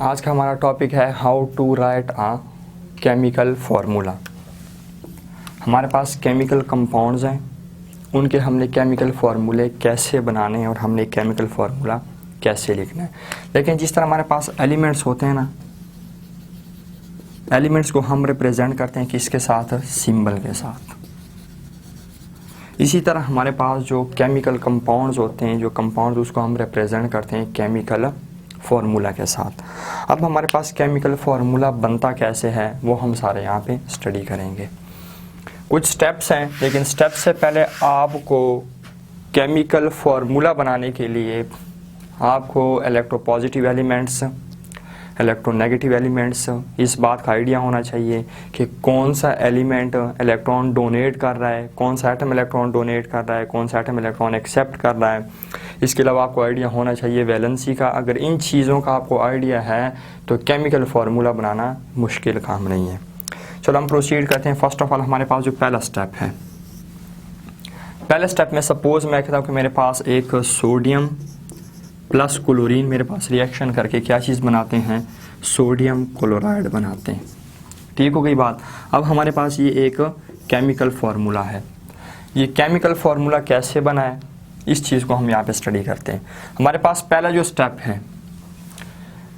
आज का हमारा टॉपिक है how to write a chemical formula. हमारे पास केमिकल कंपाउंड्स हैं, उनके हमने केमिकल फार्मूले कैसे बनाने हैं और हमने केमिकल फार्मूला कैसे लिखना है। लेकिन जिस तरह हमारे पास एलिमेंट्स होते हैं ना, एलिमेंट्स को हम रिप्रेजेंट करते हैं किसके साथ, सिंबल के साथ। इसी तरह हमारे पास जो केमिकल कंपाउंड्स होते हैं, जो कंपाउंड्स उसको हम रिप्रेजेंट करते हैं केमिकल फार्मूला के साथ। अब हमारे पास केमिकल फार्मूला बनता कैसे है वो हम सारे यहाँ पे स्टडी करेंगे। कुछ स्टेप्स हैं, लेकिन स्टेप्स से पहले आपको केमिकल फार्मूला बनाने के लिए आपको इलेक्ट्रोपॉजिटिव एलिमेंट्स, इलेक्ट्रोनेगेटिव एलिमेंट्स, इस बात का आइडिया होना चाहिए कि कौन सा एलिमेंट इलेक्ट्रॉन डोनेट कर रहा है, कौन सा एटम इलेक्ट्रॉन डोनेट कर रहा है, कौन सा एटम इलेक्ट्रॉन एक्सेप्ट कर रहा है। इसके अलावा आपको आइडिया होना चाहिए वैलेंसी का। अगर इन चीज़ों का आपको आइडिया है तो केमिकल फार्मूला बनाना मुश्किल काम नहीं है। चलो हम प्रोसीड करते हैं। फर्स्ट ऑफ ऑल हमारे पास जो पहला स्टेप है, पहले स्टेप में सपोज मैं कहता हूँ कि मेरे पास एक सोडियम प्लस क्लोरीन मेरे पास रिएक्शन करके क्या चीज़ बनाते हैं, सोडियम क्लोराइड बनाते हैं। ठीक हो गई बात। अब हमारे पास ये एक केमिकल फार्मूला है। ये केमिकल फार्मूला कैसे बना है इस चीज़ को हम यहाँ पे स्टडी करते हैं। हमारे पास पहला जो स्टेप है,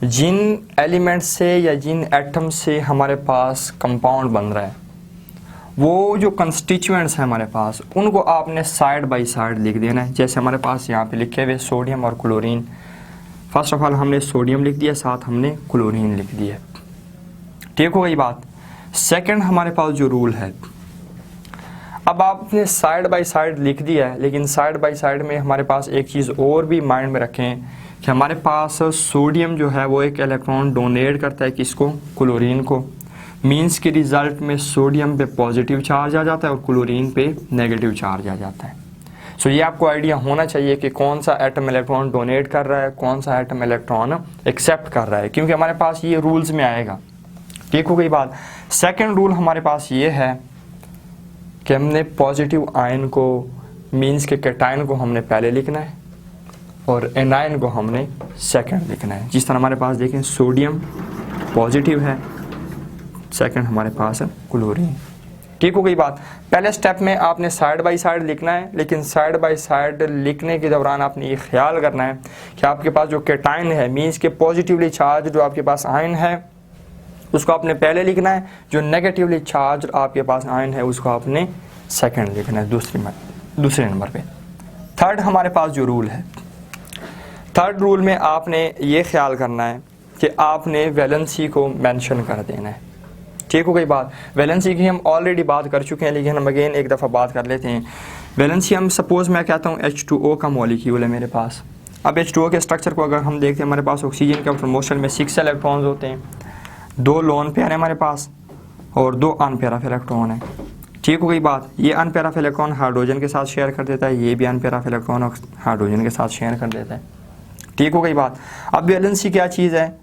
जिन एलिमेंट से या जिन एटम से हमारे पास कंपाउंड बन रहा है, वो जो कंस्टिट्यूएंट्स हैं हमारे पास, उनको आपने साइड बाय साइड लिख देना है। जैसे हमारे पास यहाँ पे लिखे हुए सोडियम और क्लोरीन। फर्स्ट ऑफ ऑल हमने सोडियम लिख दिया, साथ हमने क्लोरीन लिख दिया। ठीक हो गई बात। सेकंड हमारे पास जो रूल है, अब आपने साइड बाय साइड लिख दिया है, लेकिन साइड बाय साइड में हमारे पास एक चीज़ और भी माइंड में रखें कि हमारे पास सोडियम जो है वो एक इलेक्ट्रॉन डोनेट करता है किसको, क्लोरीन को। मीन्स के रिजल्ट में सोडियम पे पॉजिटिव चार्ज आ जाता है और क्लोरीन पे नेगेटिव चार्ज आ जाता है। सो ये आपको आइडिया होना चाहिए कि कौन सा एटम इलेक्ट्रॉन डोनेट कर रहा है, कौन सा एटम इलेक्ट्रॉन एक्सेप्ट कर रहा है, क्योंकि हमारे पास ये रूल्स में आएगा। ठीक हो गई बात। सेकेंड रूल हमारे पास ये है कि हमने पॉजिटिव आयन को, मीन्स के कैटायन को हमने पहले लिखना है और एनायन को हमने सेकंड लिखना है। जिस तरह हमारे पास देखें सोडियम पॉजिटिव है, सेकंड हमारे पास है क्लोरीन। ठीक हो गई बात। पहले स्टेप में आपने साइड बाय साइड लिखना है, लेकिन साइड बाय साइड लिखने के दौरान आपने ये ख्याल करना है कि आपके पास जो कैटायन है, मीन्स के पॉजिटिवली चार्ज जो आपके पास आयन है, उसको आपने पहले लिखना है। जो नेगेटिवली चार्ज आपके पास आयन है उसको आपने सेकंड लिखना है, दूसरे नंबर पे। थर्ड हमारे पास जो रूल है, थर्ड रूल में आपने ये ख्याल करना है कि आपने वैलेंसी को मेंशन कर देना है। ठीक हो गई बात। वैलेंसी की हम ऑलरेडी बात कर चुके हैं, लेकिन हम अगेन एक दफ़ा बात कर लेते हैं। वैलेंसी हम सपोज मैं कहता हूँ H2O का मॉलिक्यूल है मेरे पास। अब H2O के स्ट्रक्चर को अगर हम देखते हैं, हमारे पास ऑक्सीजन के मोशन में 6 इलेक्ट्रॉन्स होते हैं, 2 लोन पेयर है हमारे पास और 2 अनपेयर ऑफ इलेक्ट्रॉन है। ठीक हो गई बात। ये अनपेयर ऑफ इलेक्ट्रॉन हाइड्रोजन के साथ शेयर कर देता है, ये भी अनपेयर ऑफ इलेक्ट्रॉन हाइड्रोजन के साथ शेयर कर देता है। ठीक हो गई बात। अब वैलेंसी क्या चीज़ है,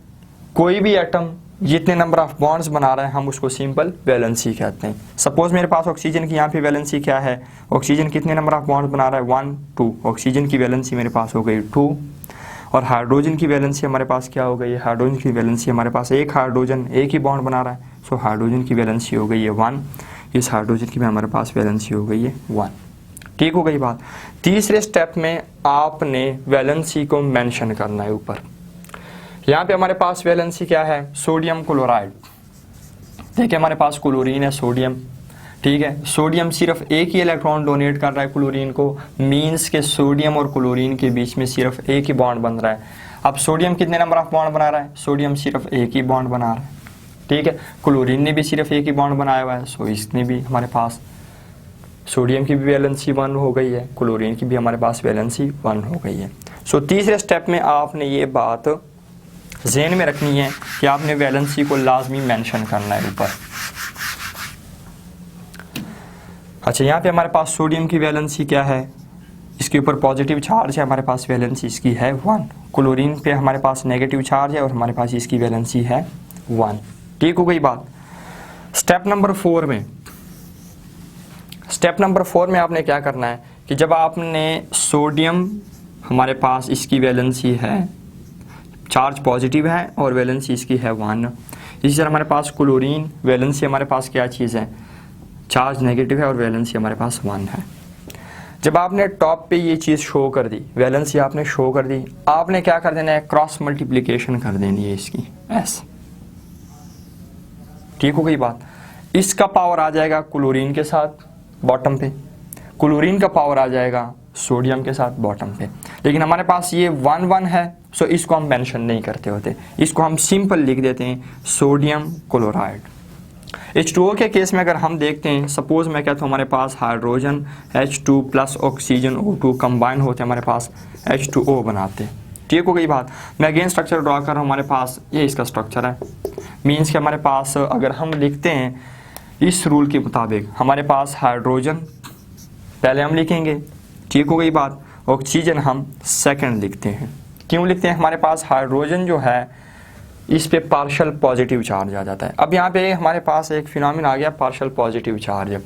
कोई भी एटम जितने नंबर ऑफ बॉन्ड्स बना रहा है हम उसको सिंपल वैलेंसी कहते हैं। सपोज मेरे पास ऑक्सीजन की यहाँ पे वैलेंसी क्या है, ऑक्सीजन कितने नंबर ऑफ बॉन्ड्स बना रहा है, 1 2। ऑक्सीजन की वैलेंसी मेरे पास हो गई 2। और हाइड्रोजन की वैलेंसी हमारे पास क्या हो गई है, हाइड्रोजन की वैलेंसी हमारे पास एक हाइड्रोजन एक ही बॉन्ड बना रहा है, सो हाइड्रोजन की वैलेंसी हो गई है 1। इस हाइड्रोजन की भी हमारे पास वैलेंसी हो गई है 1। ठीक हो गई बात। तीसरे स्टेप में आपने वैलेंसी को मेंशन करना है ऊपर। यहाँ पे हमारे पास वैलेंसी क्या है, सोडियम क्लोराइड। देखिए हमारे पास क्लोरीन है, सोडियम। ठीक है, सोडियम सिर्फ एक ही इलेक्ट्रॉन डोनेट कर रहा है क्लोरीन को, मीन्स के सोडियम और क्लोरीन के बीच में सिर्फ एक ही बॉन्ड बन रहा है। अब सोडियम कितने नंबर ऑफ बॉन्ड बना रहा है, सोडियम सिर्फ एक ही बॉन्ड बना रहा है। ठीक है, क्लोरीन ने भी सिर्फ एक ही बॉन्ड बनाया हुआ है, सो इसने भी हमारे पास सोडियम की भी वैलेंसी 1 हो गई है, क्लोरीन की भी हमारे पास वैलेंसी 1 हो गई है। सो तीसरे स्टेप में आपने ये बात ज़हन में रखनी है कि आपने वैलेंसी को लाजमी मेंशन करना है ऊपर। अच्छा, यहाँ पे हमारे पास सोडियम की वैलेंसी क्या है, इसके ऊपर पॉजिटिव चार्ज है, हमारे पास वैलेंसी इसकी है 1। क्लोरीन पे हमारे पास नेगेटिव चार्ज है और हमारे पास इसकी वैलेंसी है 1। ठीक हो गई बात। स्टेप नंबर 4 में आपने क्या करना है कि जब आपने सोडियम हमारे पास इसकी वैलेंसी है चार्ज पॉजिटिव है और वैलेंसी इसकी है 1। इसी तरह हमारे पास क्लोरीन, वैलेंसी हमारे पास क्या चीज़ है, चार्ज नेगेटिव है और वैलेंसी हमारे पास 1 है। जब आपने टॉप पे ये चीज़ शो कर दी, वैलेंसी आपने शो कर दी, आपने क्या कर देना है, क्रॉस मल्टीप्लिकेशन कर देनी है इसकी S। ठीक हो गई बात। इसका पावर आ जाएगा क्लोरीन के साथ बॉटम पे, क्लोरीन का पावर आ जाएगा सोडियम के साथ बॉटम पे। लेकिन हमारे पास ये 1 है, सो इसको हम मेंशन नहीं करते होते, इसको हम सिंपल लिख देते हैं सोडियम क्लोराइड। H2O के केस में अगर हम देखते हैं, सपोज मैं कहता हूँ हमारे पास hydrogen H2 plus oxygen O2 combine होते हैं, हमारे पास H2O बनाते हैं। ठीक हो गई बात। मैं अगेन स्ट्रक्चर ड्रॉ कर रहा हूँ, हमारे पास ये इसका स्ट्रक्चर है। मीन्स कि हमारे पास अगर हम लिखते हैं इस रूल के मुताबिक, हमारे पास हाइड्रोजन पहले हम लिखेंगे, ठीक हो गई बात, ऑक्सीजन हम सेकंड लिखते हैं। क्यों लिखते हैं, हमारे पास हाइड्रोजन जो है इस पे पार्शियल पॉजिटिव चार्ज आ जाता है। अब यहाँ पे हमारे पास एक फिनोमेना आ गया partial positive charge.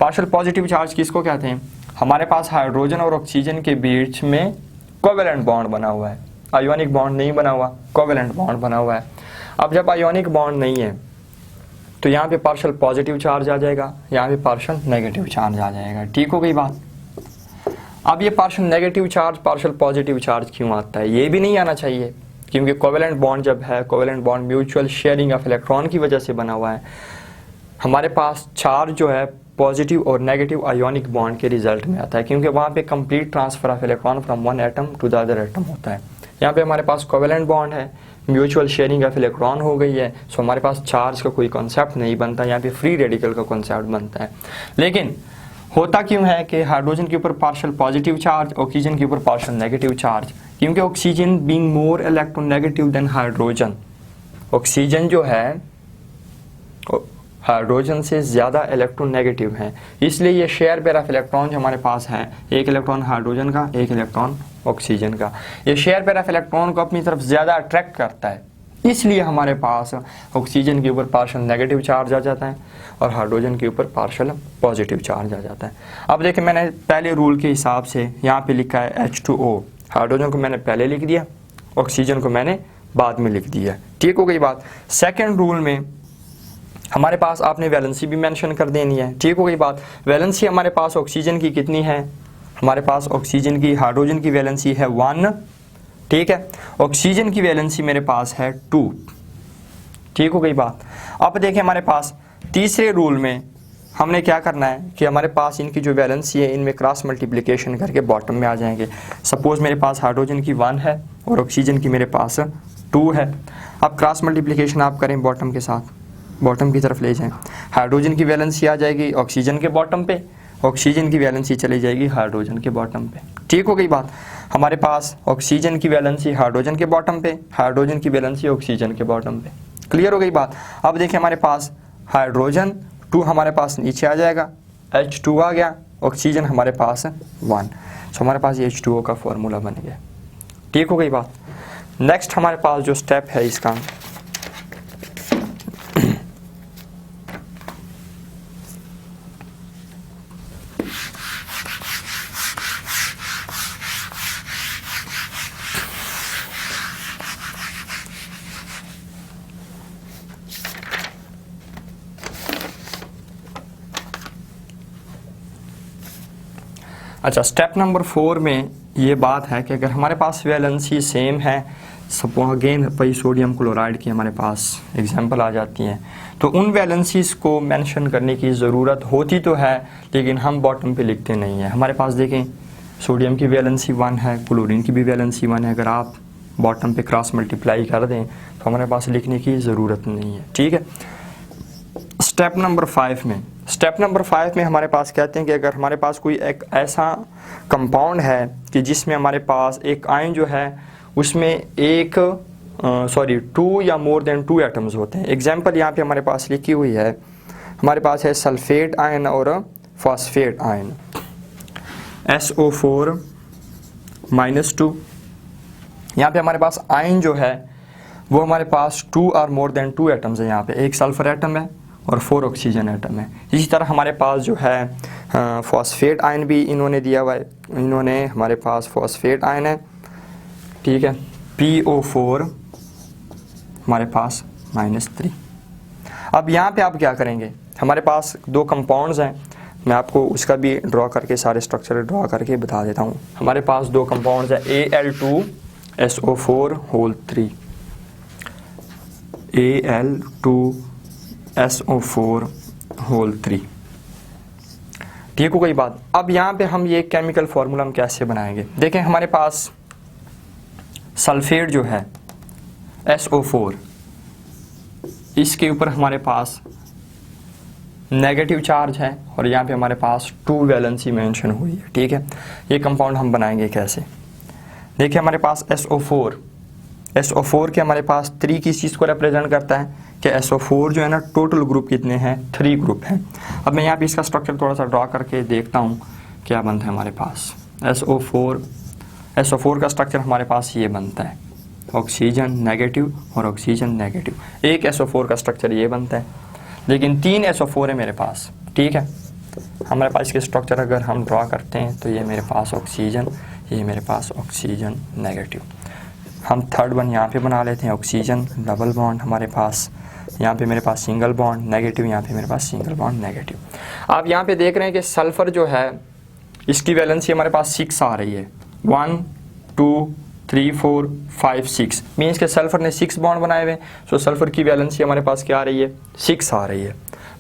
Partial positive charge किसको कहते हैं, हमारे पास हाइड्रोजन और ऑक्सीजन के बीच में कोवेलेंट बॉन्ड बना हुआ है, आयोनिक बॉन्ड नहीं बना हुआ, कोवेलेंट बॉन्ड बना हुआ है। अब जब आयोनिक बॉन्ड नहीं है तो यहाँ पे पार्शियल पॉजिटिव चार्ज आ जाएगा, यहाँ पे पार्शियल नेगेटिव चार्ज आ जाएगा। ठीक हो गई बात। अब ये partial negative charge partial positive charge क्यों आता है, ये भी नहीं आना चाहिए, क्योंकि कोवेलेंट बॉन्ड जब है, covalent bond mutual sharing of electron की वजह से बना हुआ है। हमारे पास चार्ज जो है पॉजिटिव और नेगेटिव आयोनिक बॉन्ड के रिजल्ट में आता है, क्योंकि वहाँ पे complete transfer of electron from one atom to the other atom होता है। यहाँ पे हमारे पास कोवेलेंट बॉन्ड है, म्यूचुअल शेयरिंग ऑफ इलेक्ट्रॉन हो गई है, सो हमारे पास चार्ज का कोई कॉन्सेप्ट नहीं बनता, यहाँ पे फ्री रेडिकल का कॉन्सेप्ट बनता है। लेकिन होता क्यों है कि हाइड्रोजन के ऊपर पार्शियल पॉजिटिव चार्ज, ऑक्सीजन के ऊपर पार्शियल नेगेटिव चार्ज, क्योंकि oxygen being more electronegative than hydrogen, oxygen जो है हाइड्रोजन से ज़्यादा इलेक्ट्रोनेगेटिव है, इसलिए ये शेयर पेयर ऑफ इलेक्ट्रॉन जो हमारे पास है, एक इलेक्ट्रॉन हाइड्रोजन का, एक इलेक्ट्रॉन ऑक्सीजन का, ये शेयर पेयर ऑफ इलेक्ट्रॉन को अपनी तरफ ज़्यादा अट्रैक्ट करता है, इसलिए हमारे पास ऑक्सीजन के ऊपर पार्शियल नेगेटिव चार्ज आ जाता है और हाइड्रोजन के ऊपर पार्शियल पॉजिटिव चार्ज आ जाता है। अब देखिए मैंने पहले रूल के हिसाब से यहाँ पे लिखा है H2O, हाइड्रोजन को मैंने पहले लिख दिया, ऑक्सीजन को मैंने बाद में लिख दिया। ठीक हो गई बात। सेकेंड रूल में हमारे पास आपने वैलेंसी भी मेंशन कर देनी है। ठीक हो गई बात। वैलेंसी हमारे पास ऑक्सीजन की कितनी है, हमारे पास ऑक्सीजन की, हाइड्रोजन की वैलेंसी है 1, ठीक है, ऑक्सीजन की वैलेंसी मेरे पास है 2। ठीक हो गई बात। अब देखिए हमारे पास तीसरे रूल में हमने क्या करना है कि हमारे पास इनकी जो वैलेंसी है इनमें क्रॉस मल्टीप्लिकेशन करके बॉटम में आ जाएंगे। सपोज मेरे पास हाइड्रोजन की 1 है और ऑक्सीजन की मेरे पास 2 है। अब क्रॉस मल्टीप्लिकेशन आप करें बॉटम के साथ, बॉटम की तरफ ले जाएं, हाइड्रोजन की वैलेंसी आ जाएगी ऑक्सीजन के बॉटम पे, ऑक्सीजन की वैलेंसी चली जाएगी हाइड्रोजन के बॉटम पे। ठीक हो गई बात। हमारे पास ऑक्सीजन की वैलेंसी हाइड्रोजन के बॉटम पे, हाइड्रोजन की वैलेंसी ऑक्सीजन के बॉटम पे। क्लियर हो गई बात। अब देखिए हमारे पास हाइड्रोजन 2 हमारे पास नीचे आ जाएगा, H2 आ गया, ऑक्सीजन हमारे पास 1, सो हमारे पास ये H2O का फॉर्मूला बन गया। ठीक हो गई बात। नेक्स्ट हमारे पास जो स्टेप है इसका, अच्छा स्टेप नंबर 4 में ये बात है कि अगर हमारे पास वैलेंसी सेम है, सपोज अगेन भाई सोडियम क्लोराइड की हमारे पास एग्जांपल आ जाती हैं, तो उन वैलेंसीज को मेंशन करने की ज़रूरत होती तो है, लेकिन हम बॉटम पे लिखते नहीं हैं। हमारे पास देखें सोडियम की वैलेंसी 1 है, क्लोरीन की भी वैलेंसी 1 है, अगर आप बॉटम पे क्रॉस मल्टीप्लाई कर दें तो हमारे पास लिखने की ज़रूरत नहीं है। ठीक है। स्टेप नंबर 5 में हमारे पास कहते हैं कि अगर हमारे पास कोई एक ऐसा कंपाउंड है कि जिसमें हमारे पास एक आयन जो है उसमें 2 या मोर देन 2 एटम्स होते हैं। एग्जांपल यहाँ पे हमारे पास लिखी हुई है, हमारे पास है सल्फेट आयन और फॉस्फेट आयन, SO4 -2। यहाँ पे हमारे पास आयन जो है वो हमारे पास 2 और मोर देन 2 एटम्स है। यहाँ पे एक सल्फर एटम है और 4 ऑक्सीजन एटम है। इसी तरह हमारे पास जो है फॉस्फेट आयन भी इन्होंने दिया हुआ है, इन्होंने हमारे पास फॉस्फेट आयन है, ठीक है, PO4 हमारे पास -3। अब यहाँ पे आप क्या करेंगे, हमारे पास दो कंपाउंड्स हैं, मैं आपको उसका भी ड्रॉ करके सारे स्ट्रक्चर ड्रॉ करके बता देता हूँ। हमारे पास दो कंपाउंड्स हैं Al2SO4 होल 3, Al2SO4 होल 3। ठीक हो गई बात। अब यहाँ पे हम ये केमिकल फार्मूला हम कैसे बनाएंगे, देखें हमारे पास सल्फेट जो है SO4, इसके ऊपर हमारे पास नेगेटिव चार्ज है और यहाँ पे हमारे पास 2 वैलेंसी मेंशन हुई है। ठीक है, ये कंपाउंड हम बनाएंगे कैसे, देखिए हमारे पास SO4 के हमारे पास 3 किस चीज़ को रिप्रेजेंट करता है कि SO4 जो है ना टोटल ग्रुप कितने हैं, 3 ग्रुप हैं। अब मैं यहाँ पे इसका स्ट्रक्चर थोड़ा सा ड्रॉ करके देखता हूँ क्या बनता है हमारे पास। SO4 का स्ट्रक्चर हमारे पास ये बनता है, ऑक्सीजन नेगेटिव और ऑक्सीजन नेगेटिव। एक SO4 का स्ट्रक्चर ये बनता है, लेकिन 3 SO4 है मेरे पास। ठीक है, हमारे पास इसके स्ट्रक्चर अगर हम ड्रॉ करते हैं तो ये मेरे पास ऑक्सीजन, ये मेरे पास ऑक्सीजन नेगेटिव। हम थर्ड वन यहाँ पे बना लेते हैं, ऑक्सीजन डबल बॉन्ड हमारे पास, यहाँ पे मेरे पास सिंगल बॉन्ड नेगेटिव, यहाँ पे मेरे पास सिंगल बॉन्ड नेगेटिव। आप यहाँ पे देख रहे हैं कि सल्फ़र जो है इसकी वैलेंसी हमारे पास 6 आ रही है, 1 2 3 4 5 6, मीन्स के सल्फ़र ने 6 बॉन्ड बनाए हुए, सो सल्फ़र की वैलेंसी हमारे पास क्या आ रही है, 6 आ रही है।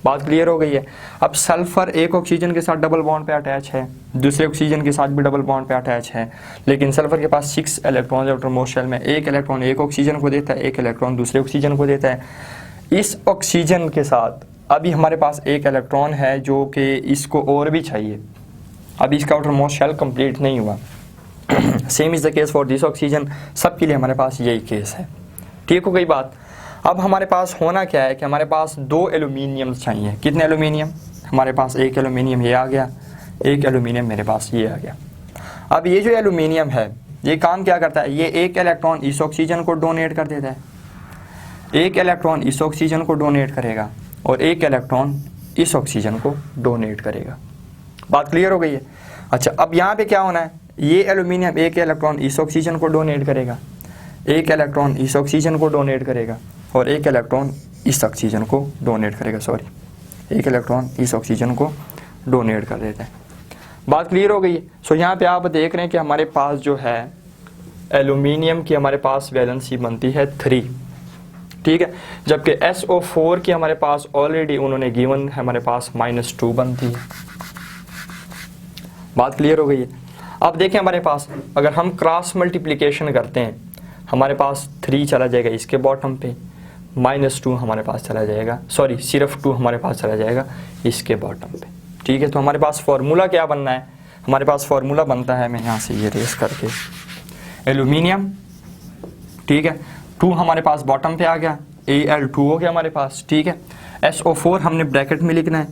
बात क्लियर हो गई है। अब सल्फ़र एक ऑक्सीजन के साथ डबल बॉन्ड पे अटैच है, दूसरे ऑक्सीजन के साथ भी डबल बॉन्ड पे अटैच है, लेकिन सल्फ़र के पास 6 इलेक्ट्रॉन आउटरमोस्ट शेल में, एक इलेक्ट्रॉन एक ऑक्सीजन को देता है, एक इलेक्ट्रॉन दूसरे ऑक्सीजन को देता है। इस ऑक्सीजन के साथ अभी हमारे पास एक इलेक्ट्रॉन है जो कि इसको और भी चाहिए, अभी इसका आउटरमोस्ट शेल कंप्लीट नहीं हुआ। Same is the case for this oxygen, सबके लिए हमारे पास यही केस है। ठीक हो गई बात। अब हमारे पास होना क्या है कि हमारे पास 2 एल्यूमिनियम चाहिए। कितने एल्यूमिनियम, हमारे पास एक एल्यूमिनियम ये आ गया, एक एल्यूमिनियम मेरे पास ये आ गया। अब ये जो एल्यूमिनियम है ये काम क्या करता है, ये एक इलेक्ट्रॉन इस ऑक्सीजन को डोनेट कर देता है, एक इलेक्ट्रॉन इस ऑक्सीजन को डोनेट करेगा और एक इलेक्ट्रॉन इस ऑक्सीजन को डोनेट करेगा। बात क्लियर हो गई है। अच्छा, अब यहाँ पे क्या होना है, ये एल्यूमिनियम एक इलेक्ट्रॉन इस ऑक्सीजन को डोनेट करेगा, एक इलेक्ट्रॉन इस ऑक्सीजन को डोनेट करेगा और एक इलेक्ट्रॉन इस ऑक्सीजन को डोनेट करेगा, एक इलेक्ट्रॉन इस ऑक्सीजन को डोनेट कर देता है। बात क्लियर हो गई है। सो यहाँ पे आप देख रहे हैं कि हमारे पास जो है एल्यूमिनियम की हमारे पास वैलेंसी बनती है 3। ठीक है, जबकि SO4 की हमारे पास ऑलरेडी उन्होंने गिवन है हमारे पास -2 बनती है। बात क्लियर हो गई है। अब देखें हमारे पास अगर हम क्रॉस मल्टीप्लिकेशन करते हैं, हमारे पास 3 चला जाएगा इसके बॉटम पे, -2 हमारे पास चला जाएगा, सिर्फ 2 हमारे पास चला जाएगा इसके बॉटम पे। ठीक है, तो हमारे पास फार्मूला क्या बनना है, हमारे पास फार्मूला बनता है, मैं यहाँ से ये रेस करके, एल्यूमिनियम, ठीक है, 2 हमारे पास बॉटम पे आ गया, Al2 हो गया हमारे पास। ठीक है, SO4 हमने ब्रैकेट में लिखना है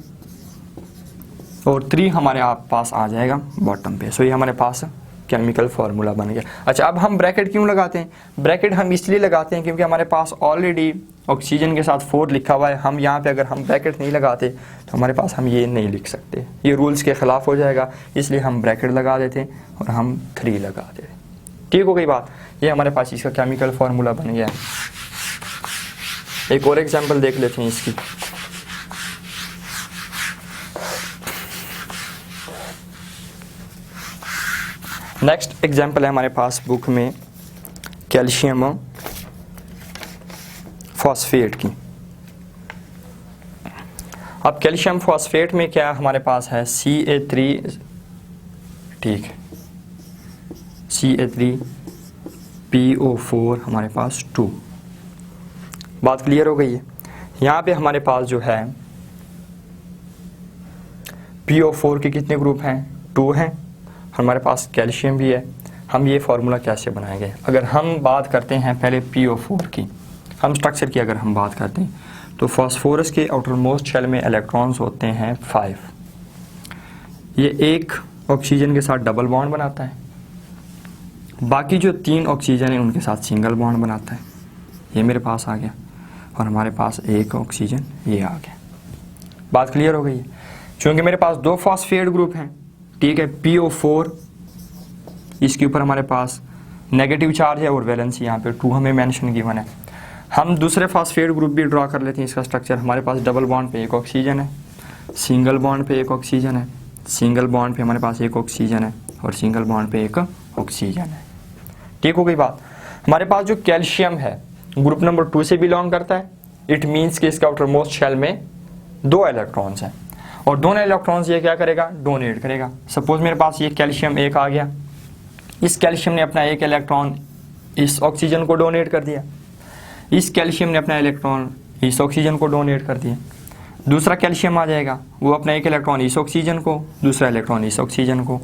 और 3 हमारे आप पास आ जाएगा बॉटम पे। सो ये हमारे पास केमिकल फार्मूला बन गया। अच्छा, अब हम ब्रैकेट क्यों लगाते हैं, ब्रैकेट हम इसलिए लगाते हैं क्योंकि हमारे पास ऑलरेडी ऑक्सीजन के साथ 4 लिखा हुआ है। हम यहाँ पे अगर हम ब्रैकेट नहीं लगाते तो हमारे पास हम ये नहीं लिख सकते, ये रूल्स के ख़िलाफ़ हो जाएगा, इसलिए हम ब्रैकेट लगा देते हैं और हम 3 लगा देते हैं। ठीक हो गई बात। ये हमारे पास इसका केमिकल फार्मूला बन गया है। एक और एग्जाम्पल देख लेते हैं इसकी। नेक्स्ट एग्जाम्पल है हमारे पास बुक में कैल्शियम फॉस्फेट की। अब कैल्शियम फॉस्फेट में क्या हमारे पास है Ca3, ठीक है, Ca3PO4 हमारे पास 2। बात क्लियर हो गई है। यहाँ पे हमारे पास जो है PO4 के कितने ग्रुप हैं, 2 हैं, हमारे पास कैल्शियम भी है। हम ये फार्मूला कैसे बनाएंगे, अगर हम बात करते हैं पहले PO4 की, हम स्ट्रक्चर की अगर हम बात करते हैं तो फास्फोरस के आउटर मोस्ट शेल में इलेक्ट्रॉन्स होते हैं 5। ये एक ऑक्सीजन के साथ डबल बॉन्ड बनाता है, बाकी जो 3 ऑक्सीजन है उनके साथ सिंगल बॉन्ड बनाता है। ये मेरे पास आ गया और हमारे पास एक ऑक्सीजन ये आ गया। बात क्लियर हो गई है। चूँकि मेरे पास 2 फॉस्फेट ग्रुप हैं, ठीक है, PO4, इसके ऊपर हमारे पास नेगेटिव चार्ज है और वैलेंसी यहाँ पे 2 हमें मेंशन गिवन है। हम दूसरे फास्फेट ग्रुप भी ड्रॉ कर लेते हैं। इसका स्ट्रक्चर हमारे पास डबल बॉन्ड पे एक ऑक्सीजन है, सिंगल बॉन्ड पे एक ऑक्सीजन है, सिंगल बॉन्ड पे हमारे पास एक ऑक्सीजन है और सिंगल बॉन्ड पे एक ऑक्सीजन है। ठीक हो गई बात। हमारे पास जो कैल्शियम है ग्रुप नंबर 2 से बिलोंग करता है। इट मीन्स कि इसका आउटर मोस्ट शेल में 2 इलेक्ट्रॉन्स हैं और दोनों इलेक्ट्रॉन्स ये क्या करेगा, डोनेट करेगा। सपोज मेरे पास ये कैल्शियम एक आ गया, इस कैल्शियम ने अपना एक इलेक्ट्रॉन इस ऑक्सीजन को डोनेट कर दिया, इस कैल्शियम ने अपना इलेक्ट्रॉन इस ऑक्सीजन को डोनेट कर दिया। दूसरा कैल्शियम आ जाएगा, वो अपना एक इलेक्ट्रॉन इस ऑक्सीजन को, दूसरा इलेक्ट्रॉन इस ऑक्सीजन को।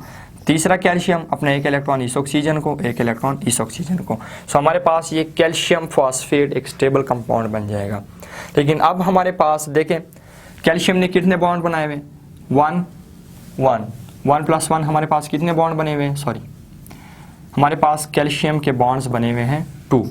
तीसरा कैल्शियम अपना एक इलेक्ट्रॉन इस ऑक्सीजन को, एक इलेक्ट्रॉन इस ऑक्सीजन को। सो हमारे पास ये कैल्शियम फॉस्फेट एक स्टेबल कंपाउंड बन जाएगा। लेकिन अब हमारे पास देखें कैल्शियम ने कितने बॉन्ड बनाए हुए, 1 1 1 + 1 हमारे पास कितने बॉन्ड बने हुए हैं, सॉरी हमारे पास कैल्शियम के बॉन्ड्स बने हुए हैं 2।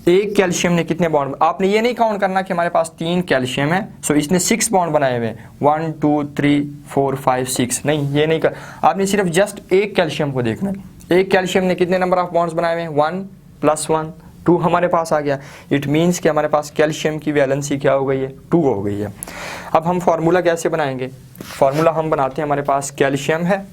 एक कैल्शियम ने कितने बॉन्ड, आपने ये नहीं काउंट करना कि हमारे पास 3 कैल्शियम है सो इसने 6 बॉन्ड बनाए हुए हैं 1 2 3 4 5 6, नहीं ये नहीं कर, आपने सिर्फ जस्ट एक कैल्शियम को देखना है। एक कैल्शियम ने कितने नंबर ऑफ बॉन्ड्स बनाए हुए हैं, 1 + 1 2 हमारे पास आ गया। इट मीन्स कि हमारे पास कैल्शियम की वैलेंसी क्या हो गई है, 2 हो गई है। अब हम फार्मूला कैसे बनाएंगे, फार्मूला हम बनाते हैं, हमारे पास कैल्शियम है,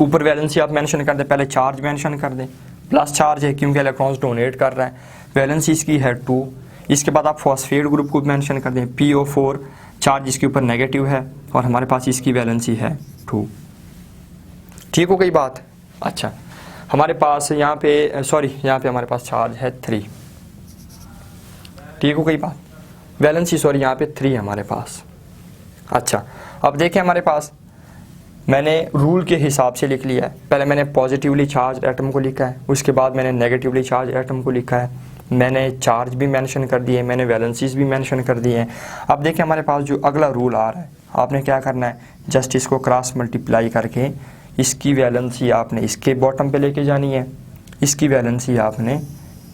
ऊपर वैलेंसी आप मेंशन कर दें, पहले चार्ज मेंशन कर दें, प्लस चार्ज है क्योंकि इलेक्ट्रॉन्स डोनेट कर रहा है, वैलेंसी इसकी है 2। इसके बाद आप फॉस्फेट ग्रुप को मेंशन कर दें, PO4 चार्ज इसके ऊपर नेगेटिव है और हमारे पास इसकी वैलेंसी है 2। ठीक हो गई बात। अच्छा हमारे पास यहाँ पे यहाँ पे हमारे पास चार्ज है 3। ठीक हो गई बात, वैलेंसी यहाँ पे 3 है हमारे पास। अच्छा अब देखें हमारे पास मैंने रूल के हिसाब से लिख लिया है। पहले मैंने पॉजिटिवली चार्ज एटम को लिखा है, उसके बाद मैंने नेगेटिवली चार्ज एटम को लिखा है, मैंने चार्ज भी मेंशन कर दिए, मैंने वैलेंसीज भी मेंशन कर दिए हैं। अब देखिए हमारे पास जो अगला रूल आ रहा है, आपने क्या करना है, जस्ट इसको क्रॉस मल्टीप्लाई करके इसकी वैलेंसी आपने इसके बॉटम पे लेके जानी है, इसकी वैलेंसी आपने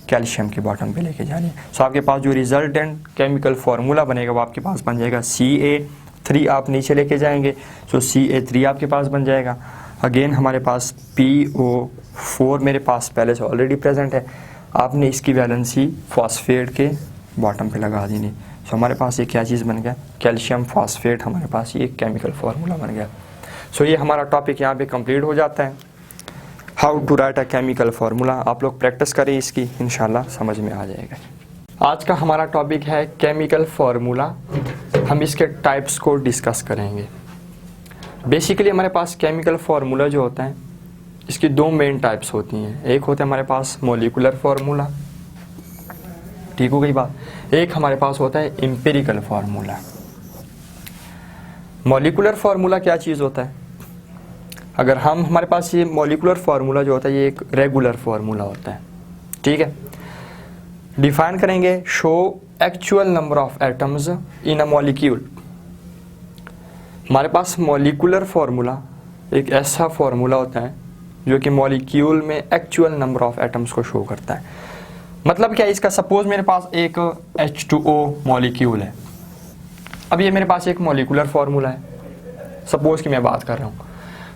कैल्शियम के बॉटम पे लेके जानी है। सो आपके पास जो रिजल्टेंट केमिकल फार्मूला बनेगा वो आपके पास बन जाएगा Ca3, आप नीचे लेके जाएंगे सो Ca3 आपके पास बन जाएगा। अगेन हमारे पास PO4 मेरे पास पहले से ऑलरेडी प्रेजेंट है, आपने इसकी वैलेंसी फॉस्फेट के बॉटम पे लगा देनी। सो हमारे पास ये क्या चीज़ बन गया, कैल्शियम फॉस्फेट, हमारे पास ये केमिकल फार्मूला बन गया। सो ये हमारा टॉपिक यहाँ पे कंप्लीट हो जाता है, how to write a chemical formula. आप लोग प्रैक्टिस करें इसकी, इंशाल्लाह समझ में आ जाएगा। आज का हमारा टॉपिक है केमिकल फार्मूला, हम इसके टाइप्स को डिस्कस करेंगे। बेसिकली हमारे पास केमिकल फार्मूला जो होता है इसकी 2 मेन टाइप्स होती हैं। एक होता है हमारे पास मॉलिक्यूलर फार्मूला, ठीक हो गई बात, एक हमारे पास होता है एम्पिरिकल फार्मूला। मॉलिक्यूलर फार्मूला क्या चीज़ होता है, अगर हम हमारे पास ये मॉलिक्यूलर फार्मूला जो होता है ये एक रेगुलर फार्मूला होता है, ठीक है। डिफाइन करेंगे, show actual number of atoms in a molecule. हमारे पास मॉलिक्यूलर फार्मूला एक ऐसा फार्मूला होता है जो कि मॉलिक्यूल में एक्चुअल नंबर ऑफ एटम्स को शो करता है। मतलब क्या है इसका, सपोज मेरे पास एक H2O मॉलिक्यूल है, अब ये मेरे पास एक मॉलिक्यूलर फार्मूला है, सपोज कि मैं बात कर रहा हूँ,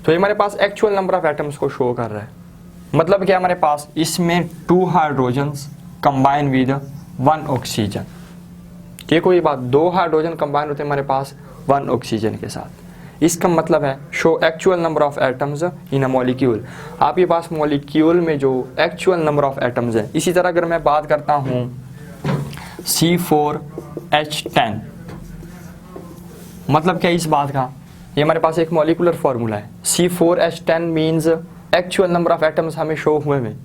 तो ये हमारे पास एक्चुअल नंबर ऑफ एटम्स को शो कर रहा है। मतलब क्या, हमारे पास इसमें 2 हाइड्रोजन्स कंबाइन विद 1 ऑक्सीजन, ठीक हो ये बात, 2 हाइड्रोजन कंबाइन होते हैं हमारे पास 1 ऑक्सीजन के साथ। इसका मतलब है show actual number of atoms in a molecule. आपके पास मॉलिक्यूल में जो एक्चुअल नंबर ऑफ एटम्स है। इसी तरह अगर मैं बात करता हूँ C4H10, मतलब क्या इस बात का, ये हमारे पास एक मॉलिक्यूलर फार्मूला है। C4H10 means actual number of atoms हमें शो हुए में,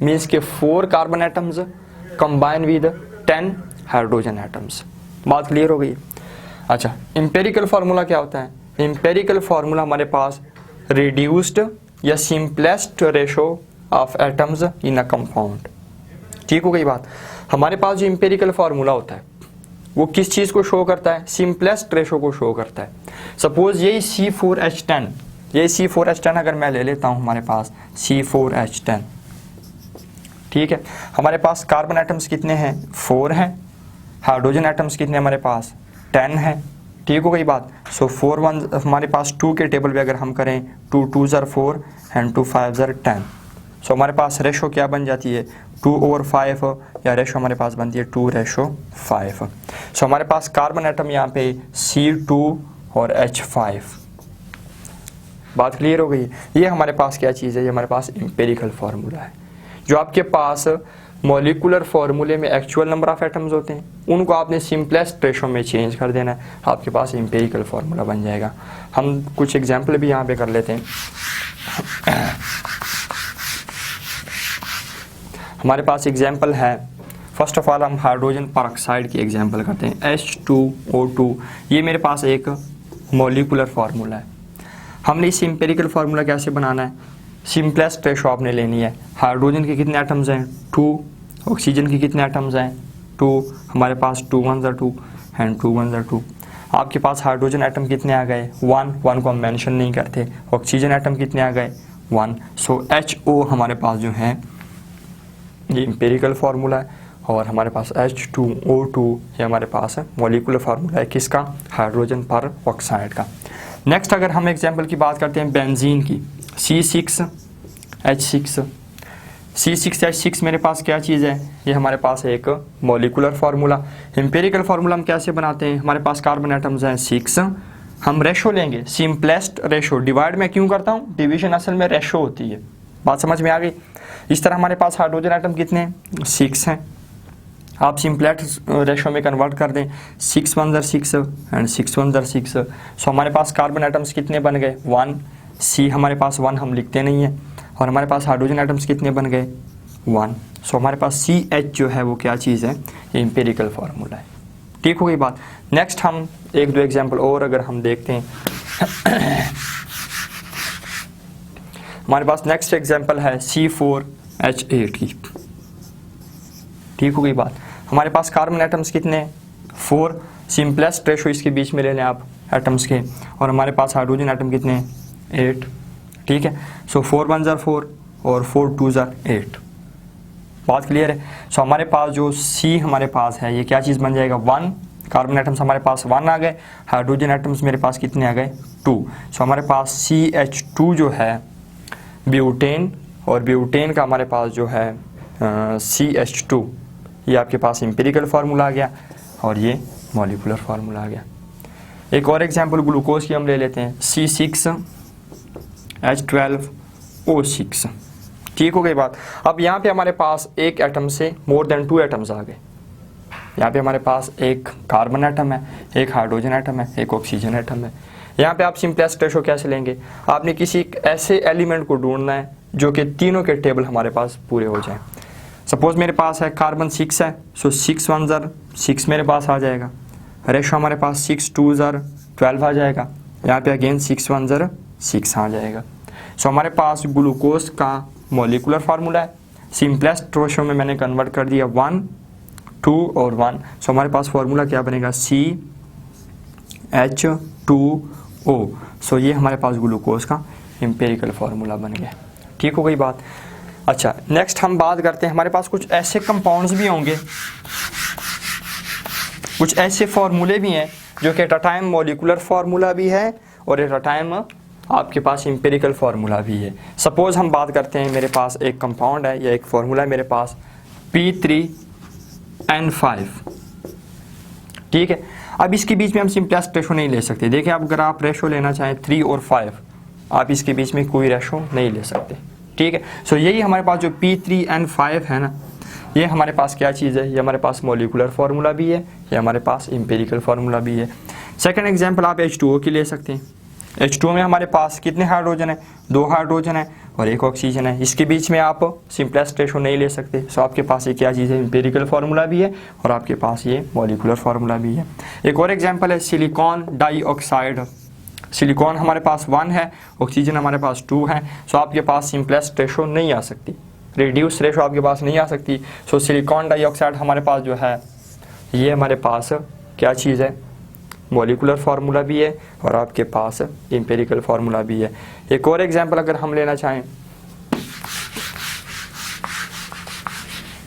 मीन्स के 4 carbon atoms combine with 10 hydrogen atoms. बात क्लियर हो गई। अच्छा, एम्पिरिकल फार्मूला क्या होता है, एम्पिरिकल फार्मूला हमारे पास रिड्यूस्ड या simplest ratio of atoms in a compound, ठीक हो गई बात। हमारे पास जो एम्पिरिकल फार्मूला होता है वो किस चीज़ को शो करता है, सिंपलेस्ट रेशो को शो करता है। सपोज यही C4H10 अगर मैं ले लेता हूँ, हमारे पास C4H10, ठीक है, हमारे पास कार्बन एटम्स कितने हैं, 4 हैं, हाइड्रोजन एटम्स कितने हमारे पास 10 हैं, ठीक हो गई बात। सो 4 1 हमारे पास 2 के टेबल पे अगर हम करें 2 2 ज़र 4 एंड 2 5 ज़र 10, सो हमारे पास रेशो क्या बन जाती है 2/5 या रेशो हमारे पास बनती है 2:5। सो हमारे पास कार्बन एटम यहाँ पे C2 और H5। बात क्लियर हो गई। ये हमारे पास क्या चीज़ है, ये हमारे पास एम्पिरिकल फार्मूला है। जो आपके पास मॉलिक्यूलर फार्मूले में एक्चुअल नंबर ऑफ एटम्स होते हैं उनको आपने सिंपलेस्ट रेशो में चेंज कर देना है, आपके पास एम्पिरिकल फार्मूला बन जाएगा। हम कुछ एग्जांपल भी यहाँ पे कर लेते हैं। हमारे पास एग्जांपल है, फर्स्ट ऑफ ऑल हम हाइड्रोजन परऑक्साइड की एग्जांपल करते हैं H2O2। ये मेरे पास एक मॉलिक्यूलर फार्मूला है। हमने इस एम्पिरिकल फार्मूला कैसे बनाना है, सिंपलेस्ट रेशो आपने लेनी है। हाइड्रोजन के कितने एटम्स हैं 2, ऑक्सीजन के कितने एटम्स हैं 2, हमारे पास 2 1s are 2 and 2 1s are 2। आपके पास हाइड्रोजन एटम कितने आ गए 1 को हम मेंशन नहीं करते। ऑक्सीजन एटम कितने आ गए 1। सो HO हमारे पास जो है ये एम्पिरिकल फार्मूला है, और हमारे पास H2O2 ये हमारे पास मॉलिक्यूलर फार्मूला है किसका, हाइड्रोजन पर ऑक्साइड का। नेक्स्ट अगर हम एग्जांपल की बात करते हैं बेंजीन की, C6H6। C6H6 मेरे पास क्या चीज़ है, ये हमारे पास एक मॉलिक्यूलर फार्मूला। एम्पिरिकल फार्मूला हम कैसे बनाते हैं, हमारे पास कार्बन एटम्स हैं 6, हम रेशो लेंगे सिंपलेस्ट रेशो। डिवाइड में क्यों करता हूँ, डिवीजन असल में रेशो होती है। बात समझ में आ गई। इस तरह हमारे पास हाइड्रोजन एटम कितने हैं 6 हैं, आप सिंपलेस्ट रेशो में कन्वर्ट कर दें 6 1s are 6 and 6 1s are 6। सो हमारे पास कार्बन एटम्स कितने बन गए 1, C हमारे पास 1 हम लिखते नहीं हैं, और हमारे पास हाइड्रोजन एटम्स कितने बन गए 1। सो हमारे पास CH जो है वो क्या चीज़ है, ये एम्पिरिकल फार्मूला है। ठीक हो गई बात। नेक्स्ट हम एक दो एग्जांपल और अगर हम देखते हैं हमारे पास नेक्स्ट एग्जांपल है C4H8 की। ठीक हो गई बात। हमारे पास कार्बन एटम्स कितने 4, सिंपलेस्ट रेशो इसके बीच में ले लें आप एटम्स के, और हमारे पास हाइड्रोजन एटम कितने 8। ठीक है। सो 4 1s are 4 और 4 2s are 8। बात क्लियर है। सो हमारे पास जो C हमारे पास है ये क्या चीज़ बन जाएगा 1, कार्बन एटम्स हमारे पास 1 आ गए, हाइड्रोजन एटम्स मेरे पास कितने आ गए 2। सो हमारे पास CH2 जो है ब्यूटेन, और ब्यूटेन का हमारे पास जो है CH2 ये आपके पास एम्पिरिकल फार्मूला आ गया, और ये मॉलिक्यूलर फार्मूला आ गया। एक और एग्जांपल ग्लूकोज की हम ले लेते हैं C6H12O6। ठीक हो गई बात। अब यहाँ पे हमारे पास एक एटम से मोर देन 2 एटम्स आ गए। यहाँ पे हमारे पास एक कार्बन एटम है, एक हाइड्रोजन एटम है, एक ऑक्सीजन एटम है। यहाँ पे आप सिंपलेस्ट रेशो कैसे लेंगे, आपने किसी ऐसे एलिमेंट को ढूंढना है जो कि तीनों के टेबल हमारे पास पूरे हो जाएं। सपोज मेरे पास है कार्बन 6 है, सो 6 1s are 6 मेरे पास आ जाएगा। रेशो हमारे पास 6 2s are 12 आ जाएगा। यहाँ पे अगेन 6 1s are 6 आ जाएगा। सो हमारे पास ग्लूकोज का मॉलिक्यूलर फार्मूला है, सिंपलेस्ट रेशो में मैंने कन्वर्ट कर दिया 1 2 और 1। सो हमारे पास फार्मूला क्या बनेगा CH2O। सो ये हमारे पास ग्लूकोज का एम्पिरिकल फार्मूला बन गया। ठीक हो गई बात। अच्छा, नेक्स्ट हम बात करते हैं, हमारे पास कुछ ऐसे कंपाउंड्स भी होंगे, कुछ ऐसे फार्मूले भी हैं जो कि at a time molecular formula भी है और एट अ टाइम आपके पास एम्पिरिकल फार्मूला भी है। सपोज हम बात करते हैं, मेरे पास एक कंपाउंड है या एक फार्मूला है मेरे पास P3N5। ठीक है। अब इसके बीच में हम सिंपलेस्ट रेशो नहीं ले सकते। देखिए, अब अगर आप रेशो लेना चाहें 3 और 5, आप इसके बीच में कोई रेशो नहीं ले सकते। ठीक है। सो यही हमारे पास जो P3N5 है ना, ये हमारे पास क्या चीज़ है, ये हमारे पास मॉलिक्यूलर फार्मूला भी है, ये हमारे पास एम्पिरिकल फार्मूला भी है। सेकंड एग्जांपल आप H2O की ले सकते हैं। H2O में हमारे पास कितने हाइड्रोजन है, 2 हाइड्रोजन है और 1 ऑक्सीजन है। इसके बीच में आप सिंपलेस्ट रेशो नहीं ले सकते। सो आपके पास ये क्या चीज़ है, एम्पिरिकल फार्मूला भी है और आपके पास ये मॉलिक्यूलर फार्मूला भी है। एक और एग्जांपल है सिलिकॉन डाइऑक्साइड। सिलिकॉन हमारे पास 1 है, ऑक्सीजन हमारे पास 2 है। सो आपके पास सिंपलेस्ट रेशो नहीं आ सकती, रिड्यूस रेशो आपके पास नहीं आ सकती। सो सिलिकॉन डाइऑक्साइड हमारे पास जो है ये हमारे पास क्या चीज़ है, मॉलिक्यूलर फार्मूला भी है और आपके पास एम्पिरिकल फार्मूला भी है। एक और एग्जांपल अगर हम लेना चाहें,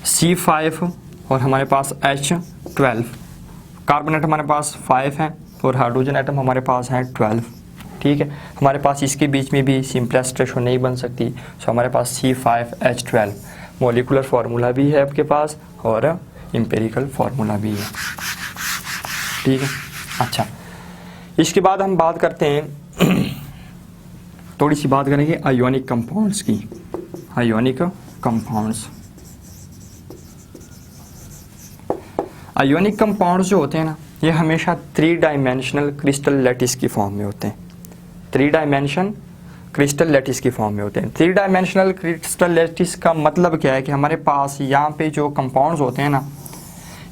C5 और हमारे पास H12, कार्बन एटम हमारे पास 5 है और हाइड्रोजन एटम हमारे पास है 12। ठीक है, हमारे पास इसके बीच में भी सिंपलेस्ट रेशो नहीं बन सकती। सो हमारे पास C5H12 मॉलिकुलर फार्मूला भी है आपके पास और एम्पिरिकल फार्मूला भी है, ठीक है। अच्छा, इसके बाद हम बात करते हैं थोड़ी सी बात करेंगे आयोनिक कंपाउंड्स की। आयोनिक कंपाउंड्स, आयोनिक कंपाउंड्स जो होते हैं ना, ये हमेशा 3 डायमेंशनल क्रिस्टल लैटिस की फॉर्म में होते हैं। 3 डायमेंशन क्रिस्टल लैटिस की फॉर्म में होते हैं। 3 डायमेंशनल क्रिस्टल लैटिस का मतलब क्या है कि हमारे पास यहाँ पे जो कंपाउंड्स होते हैं ना,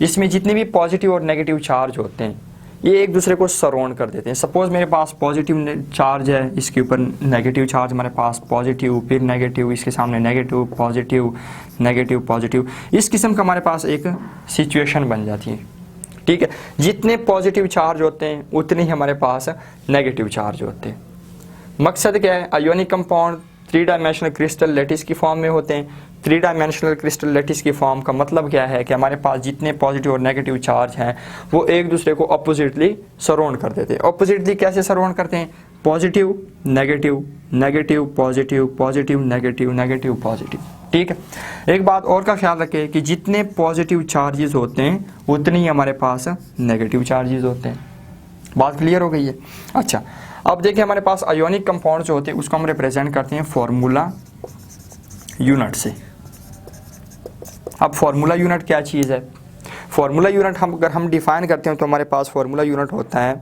इसमें जितने भी पॉजिटिव और नेगेटिव चार्ज होते हैं ये एक दूसरे को सराउंड कर देते हैं। सपोज मेरे पास पॉजिटिव चार्ज है, इसके ऊपर नेगेटिव चार्ज, हमारे पास पॉजिटिव फिर नेगेटिव, इसके सामने नेगेटिव पॉजिटिव नेगेटिव पॉजिटिव, इस किस्म का हमारे पास एक सिचुएशन बन जाती है, ठीक है। जितने पॉजिटिव चार्ज होते हैं उतने ही हमारे पास नेगेटिव चार्ज होते हैं। मकसद क्या है, ionic compound 3 dimensional crystal lattice की फॉर्म में होते हैं। 3 डायमेंशनल क्रिस्टल लैटिस की फॉर्म का मतलब क्या है कि हमारे पास जितने पॉजिटिव और नेगेटिव चार्ज हैं वो एक दूसरे को अपोजिटली सराउंड कर देते हैं। अपोजिटली कैसे सराउंड करते हैं, positive negative negative positive positive negative negative positive, ठीक है। एक बात और का ख्याल रखें कि जितने पॉजिटिव चार्जेस होते हैं उतने ही हमारे पास नेगेटिव चार्जेस होते हैं। बात क्लियर हो गई है। अच्छा, अब देखिए हमारे पास आयोनिक कंपाउंड जो होते हैं उसको हम रिप्रेजेंट करते हैं फॉर्मूला यूनिट से। अब फॉर्मूला यूनिट क्या चीज़ है, फॉर्मूला यूनिट हम अगर हम डिफाइन करते हैं तो हमारे पास फॉर्मूला यूनिट होता है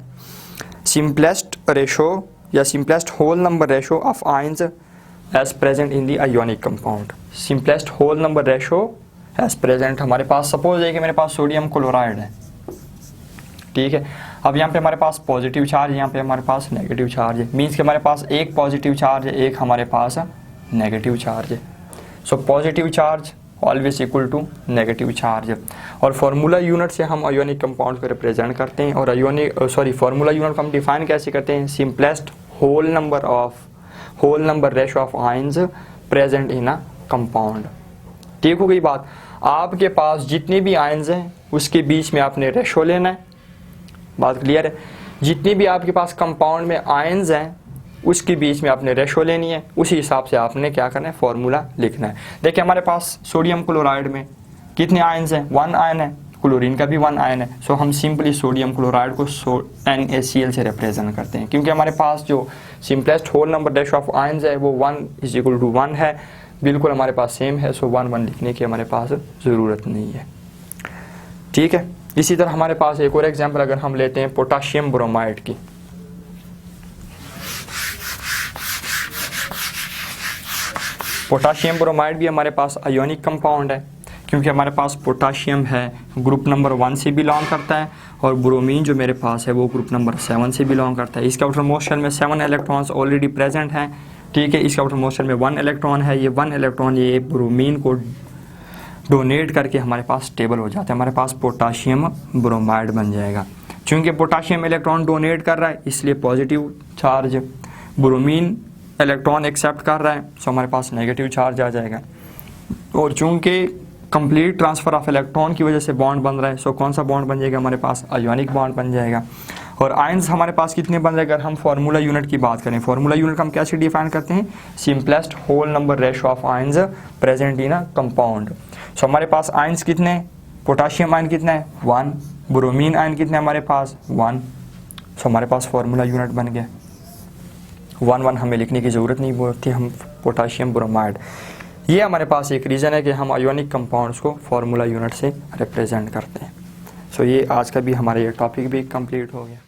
सिंपलेस्ट रेशो या simplest whole number ratio of ions as present in the ionic compound. Simplest whole number ratio as present, हमारे पास सपोज है कि मेरे पास सोडियम क्लोराइड है, ठीक है। अब यहाँ पे हमारे पास पॉजिटिव चार्ज, यहाँ पे हमारे पास नेगेटिव चार्ज है, मीन्स कि हमारे पास एक पॉजिटिव चार्ज है, एक हमारे पास नेगेटिव चार्ज है। So positive charge always equal to negative charge. और फार्मूला यूनिट से हम आयोनिक कंपाउंड को रिप्रेजेंट करते हैं। और फार्मूला यूनिट को हम डिफाइन कैसे करते हैं, simplest whole number ratio of ions present in a compound. ठीक हो गई बात। आपके पास जितने भी आयंस हैं उसके बीच में आपने रेशो लेना है, बात क्लियर है। जितनी भी आपके पास कंपाउंड में आयंस हैं उसके बीच में आपने रेशो लेनी है, उसी हिसाब से आपने क्या करना है, फॉर्मूला लिखना है। देखिए हमारे पास सोडियम क्लोराइड में कितने आयंस हैं, 1 आयन है, क्लोरीन का भी 1 आयन है। सो हम सिंपली सोडियम क्लोराइड को NaCl से रिप्रेजेंट करते हैं, क्योंकि हमारे पास जो simplest whole number ratio of ions है वो 1 है, बिल्कुल हमारे पास सेम है। सो 1 लिखने की हमारे पास ज़रूरत नहीं है, ठीक है। इसी तरह हमारे पास एक और एग्जाम्पल अगर हम लेते हैं पोटाशियम ब्रोमाइड की। पोटाशियम ब्रोमाइड भी हमारे पास आयोनिक कंपाउंड है, क्योंकि हमारे पास पोटाशियम है ग्रुप नंबर 1 से बिलोंग करता है, और ब्रोमीन जो मेरे पास है वो ग्रुप नंबर 7 से बिलोंग करता है। इसके आउटर मोस्ट शेल में 7 इलेक्ट्रॉन्स ऑलरेडी प्रेजेंट हैं, ठीक है। इसके आउटर मोस्ट शेल में 1 इलेक्ट्रॉन है, ये 1 इलेक्ट्रॉन ये ब्रोमीन को डोनेट करके हमारे पास स्टेबल हो जाता है, हमारे पास पोटाशियम ब्रोमाइड बन जाएगा। चूँकि पोटाशियम इलेक्ट्रॉन डोनेट कर रहा है इसलिए positive charge, bromine electron accept कर रहा है सो हमारे पास नेगेटिव चार्ज आ जाएगा। और चूँकि कंप्लीट ट्रांसफ़र ऑफ इलेक्ट्रॉन की वजह से बॉन्ड बन रहा है, सो कौन सा बॉन्ड बन जाएगा, हमारे पास आयोनिक बॉन्ड बन जाएगा। और आयंस हमारे पास कितने बन रहे हैं, अगर हम फार्मूला यूनिट की बात करें, फार्मूला यूनिट का हम कैसे डिफाइन करते हैं, simplest whole number ratio of ions present in a compound. So हमारे पास आयंस कितने, पोटाशियम आयन कितना है 1, ब्रोमीन आयन कितने हमारे पास 1। सो हमारे पास फार्मूला यूनिट बन गया 1 हमें लिखने की ज़रूरत नहीं होती, हम पोटाशियम ब्रोमाइड। ये हमारे पास एक रीज़न है कि हम आयोनिक कंपाउंड्स को फार्मूला यूनिट से रिप्रेजेंट करते हैं। सो ये आज का भी हमारा ये टॉपिक भी कंप्लीट हो गया।